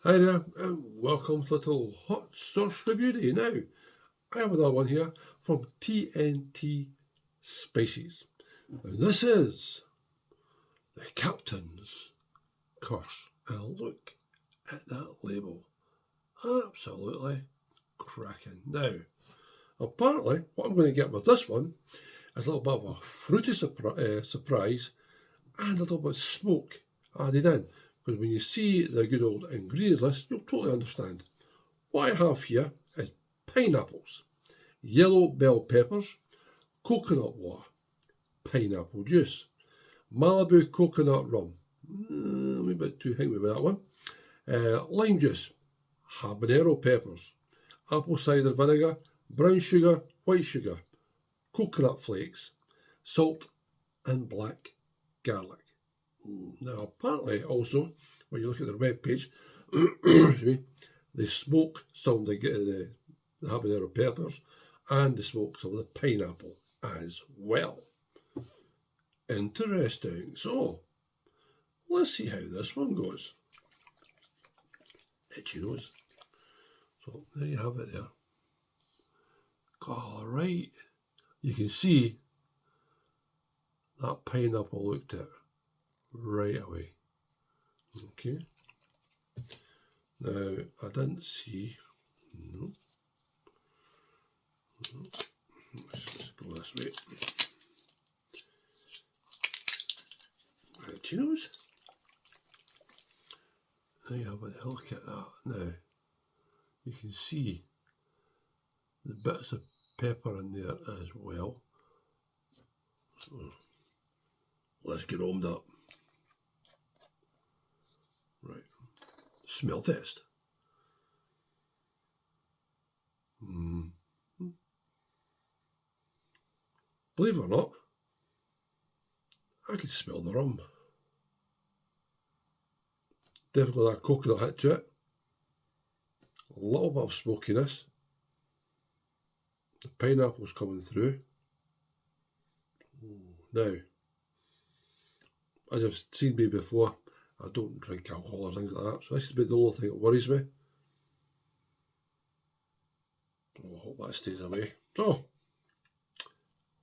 Hi there, and welcome to a little hot sauce review day. Now, I have another one here from TNT Spices. And this is the Captain's Curse. And look at that label. Absolutely cracking. Now, apparently, what I'm going to get with this one is a little bit of a fruity surprise and a little bit of smoke added in. Because when you see the good old ingredients list, you'll totally understand. What I have here is pineapples, yellow bell peppers, coconut water, pineapple juice, MALIBU coconut rum, a bit too hangry with that one, lime juice, habanero peppers, apple cider vinegar, brown sugar, white sugar, coconut flakes, salt and black garlic. Now, apparently, also, when you look at their webpage, they smoke some of the habanero peppers and they smoke some of the pineapple as well. Interesting. So, let's see how this one goes. Itchy nose. So, there you have it there. All right. You can see that pineapple looked at right away. Okay. Now, I didn't see. No. Let's go this way. Itchy nose. There you have it. Look at that. Now, you can see the bits of pepper in there as well. So, let's get warmed up. Right. Smell test. Believe it or not, I can smell the rum. Definitely that coconut hit to it. A little bit of smokiness. The pineapple's coming through. Now, as you've seen me before, I don't drink alcohol or things like that, so this is about the only thing that worries me. I hope that stays away. So,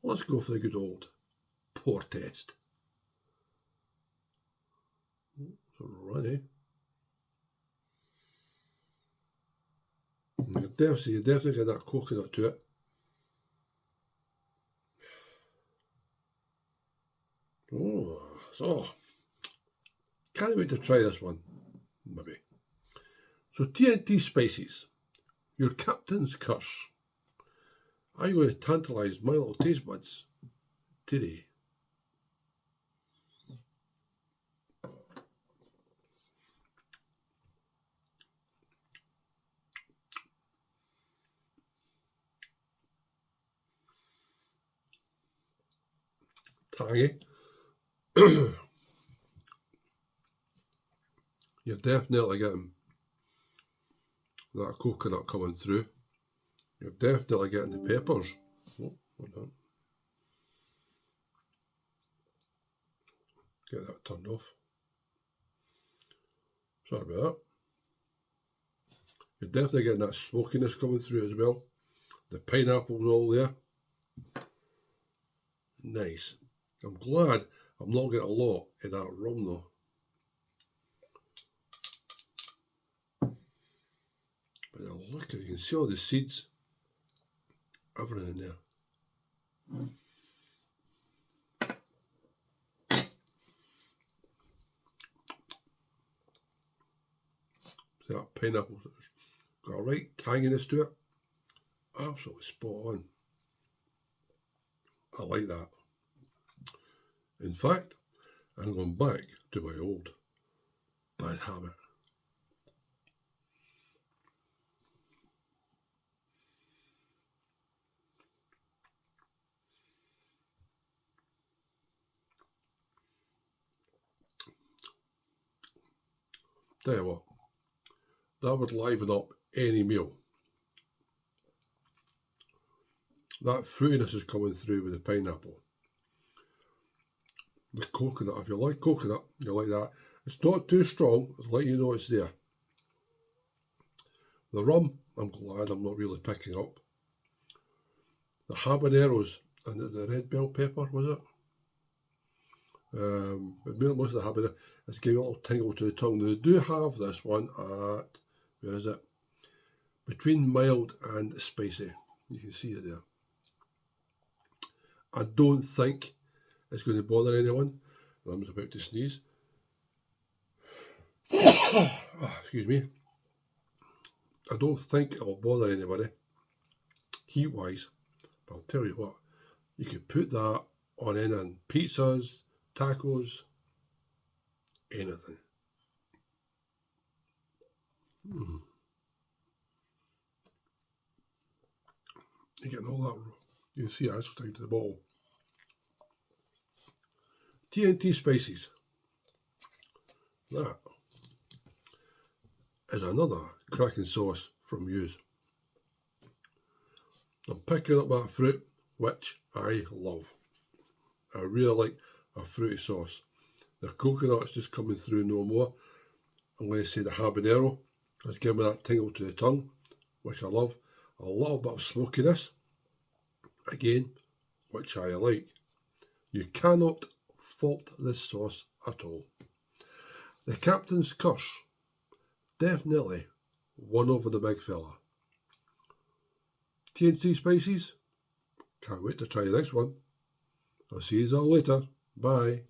let's go for the good old pour test. So ready. You definitely get that coconut to it. Oh, so can't wait to try this one. Maybe. So TNT Spices, your captain's curse. Are you going to tantalise my little taste buds today? Tangy. You're definitely getting that coconut coming through. You're definitely getting the peppers. Oh, hold on. Get that turned off. Sorry about that. You're definitely getting that smokiness coming through as well. The pineapple's all there. Nice. I'm glad I'm not getting a lot in that rum though. But look at it, you can see all the seeds, everything in there. See that pineapple, it's got a right tanginess to it. Absolutely spot on. I like that. In fact, I'm going back to my old bad habit. Tell you what, that would liven up any meal. That fruitiness is coming through with the pineapple. The coconut, if you like coconut, you like that. It's not too strong, it's letting you know it's there. The rum, I'm glad I'm not really picking up. The habaneros and the red bell pepper, was it? But most of the habanero is giving a little tingle to the tongue. They do have this one at, where is it? Between mild and spicy. You can see it there. I don't think it's going to bother anyone. I'm about to sneeze. Excuse me. I don't think it'll bother anybody, heat-wise. But I'll tell you what, you could put that on any pizzas, tacos, anything. You're getting all that, you can see it, it's sticking to the bottle. TNT Spices. That is another cracking sauce from Muse. I'm picking up that fruit, which I love. I really like a fruity sauce. The coconut's just coming through no more. I'm going to say the habanero is giving me that tingle to the tongue, which I love. A little bit of smokiness, again, which I like. You cannot fault this sauce at all. The Captain's Curse, definitely won over the big fella. TNT Spices, can't wait to try the next one. I'll see you all later. Bye.